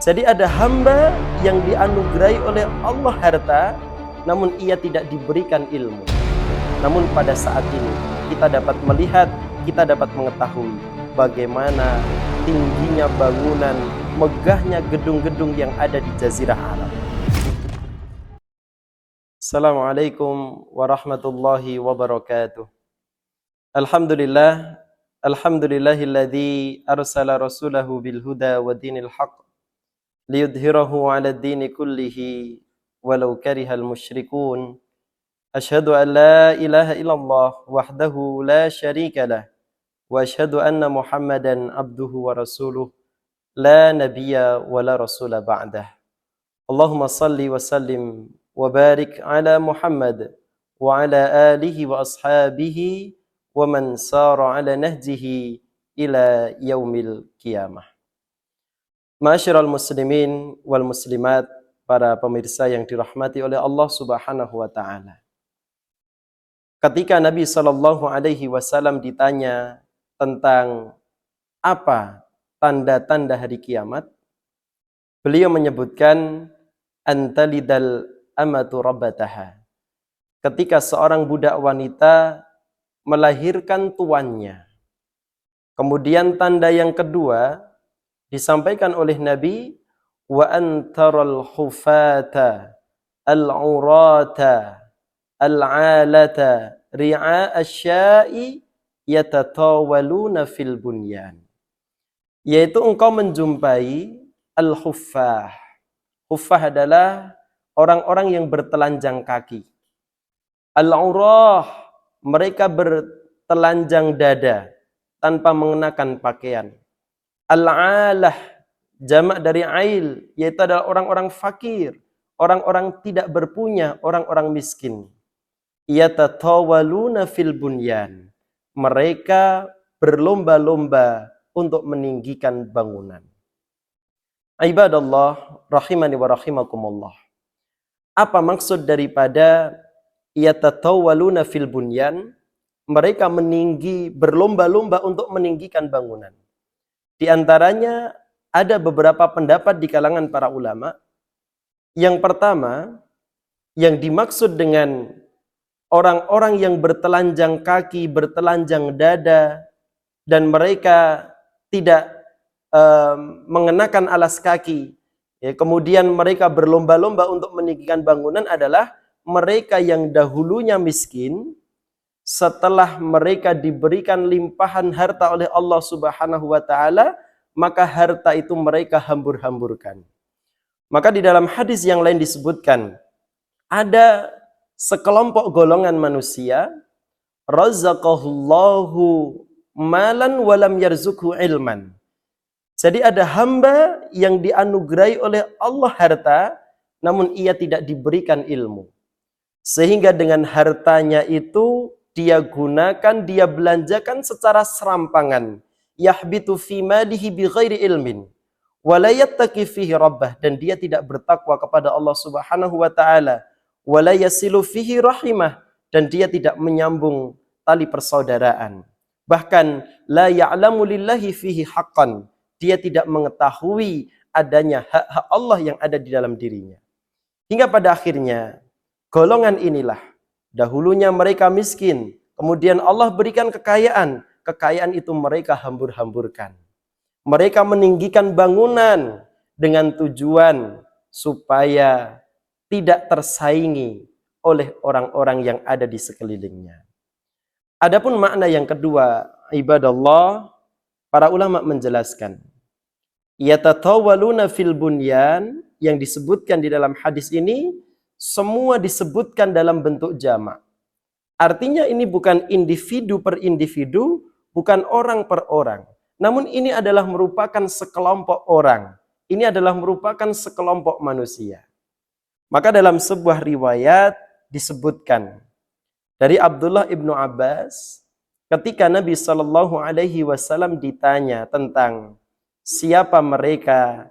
Jadi ada hamba yang dianugerahi oleh Allah harta, namun ia tidak diberikan ilmu. Namun pada saat ini kita dapat melihat, kita dapat mengetahui bagaimana tingginya bangunan, megahnya gedung-gedung yang ada di Jazirah Arab. Assalamualaikum warahmatullahi wabarakatuh. Alhamdulillah, alhamdulillahilladzi arsala rasulahu bil huda wa dinil haqq liyudhhirahu 'ala ad-dini kullihi walau karihal musyrikun. Asyhadu an la ilaha illallah wahdahu la syarika lah wa asyhadu anna Muhammadan abduhu wa rasuluh la nabiyya wa la rasula ba'dah. Allahumma salli wa sallim wa barik ala Muhammad wa ala alihi wa ashabihi wa man sara ala nahjihi ila yaumil qiyamah. Ma'asyiral muslimin wal muslimat, para pemirsa yang dirahmati oleh Allah Subhanahu wa taala. Ketika Nabi sallallahu alaihi wasallam ditanya tentang apa tanda-tanda hari kiamat, beliau menyebutkan antalidal amatu rabbataha. Ketika seorang budak wanita melahirkan tuannya. Kemudian tanda yang kedua disampaikan oleh Nabi, wa antaral hufata al-urata al-alata ri'a asya'i yatatawaluna fil bunyan. Yaitu engkau menjumpai al-huffah. Huffah adalah orang-orang yang bertelanjang kaki. Al-urah, mereka bertelanjang dada tanpa mengenakan pakaian. Al-alah, jamak dari ail, yaitu adalah orang-orang fakir, orang-orang tidak berpunya, orang-orang miskin. Yatatawaluna fil bunyan, mereka berlomba-lomba untuk meninggikan bangunan. Ibadallah rahimani wa rahimakumullah. Apa maksud daripada yatatawaluna fil bunyan? Mereka meninggi, berlomba-lomba untuk meninggikan bangunan. Di antaranya ada beberapa pendapat di kalangan para ulama. Yang pertama, yang dimaksud dengan orang-orang yang bertelanjang kaki, bertelanjang dada, dan mereka tidak mengenakan alas kaki, ya, kemudian mereka berlomba-lomba untuk meninggikan bangunan adalah mereka yang dahulunya miskin, setelah mereka diberikan limpahan harta oleh Allah Subhanahu wa taala, maka harta itu mereka hambur-hamburkan. Maka di dalam hadis yang lain disebutkan, ada sekelompok golongan manusia, razaqahullahu malan walam yarzukhu ilman. Jadi ada hamba yang dianugerahi oleh Allah harta, namun ia tidak diberikan ilmu. Sehingga dengan hartanya itu dia gunakan, dia belanjakan secara serampangan. Yahbitu fi malihi bighairi ilmin wa la yattaqi fihi rabbah, dan dia tidak bertakwa kepada Allah Subhanahu wa taala. Wa la yasilu fihi rahimah, dan dia tidak menyambung tali persaudaraan. Bahkan la ya'lamu lillahi fihi haqqan, dia tidak mengetahui adanya hak-hak Allah yang ada di dalam dirinya. Hingga pada akhirnya golongan inilah, dahulunya mereka miskin, kemudian Allah berikan kekayaan. Kekayaan itu mereka hambur-hamburkan. Mereka meninggikan bangunan dengan tujuan supaya tidak tersaingi oleh orang-orang yang ada di sekelilingnya. Adapun makna yang kedua, ibadallah, para ulama menjelaskan, yatatawaluna fil bunyan, yang disebutkan di dalam hadis ini semua disebutkan dalam bentuk jamak. Artinya ini bukan individu per individu, bukan orang per orang. Namun ini adalah merupakan sekelompok orang. Ini adalah merupakan sekelompok manusia. Maka dalam sebuah riwayat disebutkan dari Abdullah ibnu Abbas, ketika Nabi Shallallahu alaihi wasallam ditanya tentang siapa mereka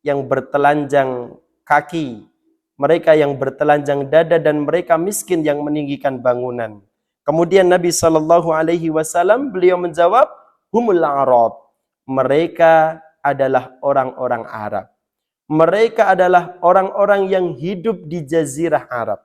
yang bertelanjang kaki, mereka yang bertelanjang dada, dan mereka miskin yang meninggikan bangunan. Kemudian Nabi Shallallahu alaihi wasallam beliau menjawab, humul Arab, mereka adalah orang-orang Arab. Mereka adalah orang-orang yang hidup di Jazirah Arab.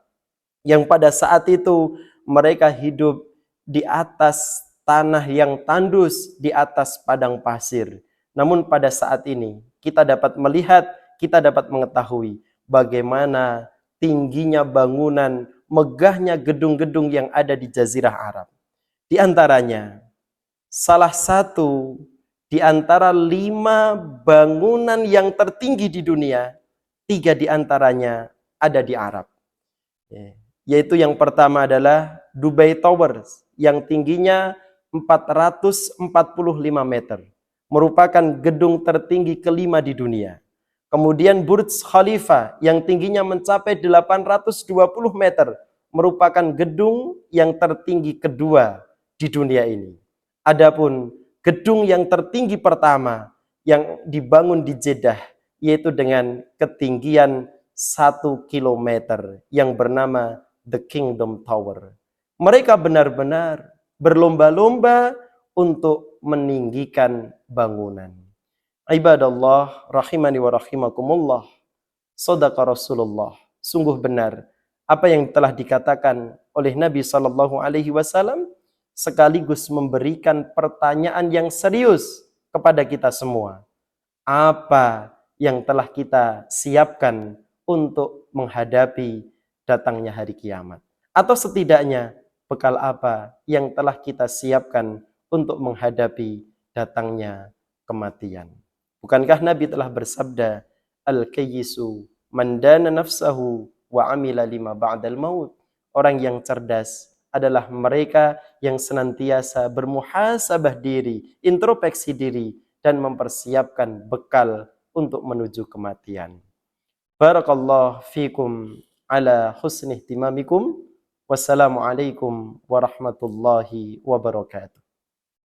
Yang pada saat itu mereka hidup di atas tanah yang tandus, di atas padang pasir. Namun pada saat ini kita dapat melihat, kita dapat mengetahui bagaimana tingginya bangunan, megahnya gedung-gedung yang ada di Jazirah Arab. Di antaranya, salah satu di antara 5 bangunan yang tertinggi di dunia, 3 di antaranya ada di Arab. Yaitu yang pertama adalah Dubai Towers yang tingginya 445 meter. Merupakan gedung tertinggi kelima di dunia. Kemudian Burj Khalifa yang tingginya mencapai 820 meter. Merupakan gedung yang tertinggi kedua di dunia ini. Adapun gedung yang tertinggi pertama yang dibangun di Jeddah, yaitu dengan ketinggian 1 kilometer yang bernama The Kingdom Tower. Mereka benar-benar berlomba-lomba untuk meninggikan bangunan. Ibadallah rahimani wa rahimakumullah. Shadaqa Rasulullah. Sungguh benar apa yang telah dikatakan oleh Nabi sallallahu alaihi wasallam, sekaligus memberikan pertanyaan yang serius kepada kita semua. Apa yang telah kita siapkan untuk menghadapi datangnya hari kiamat? Atau setidaknya bekal apa yang telah kita siapkan untuk menghadapi datangnya kematian? Bukankah Nabi telah bersabda, Al-kayyisu man dana nafsahu wa amila lima ba'dal maut. Orang yang cerdas adalah mereka yang senantiasa bermuhasabah diri, introspeksi diri, dan mempersiapkan bekal untuk menuju kematian. Barakallahu fikum ala husni ihtimamikum. Wassalamualaikum warahmatullahi wabarakatuh.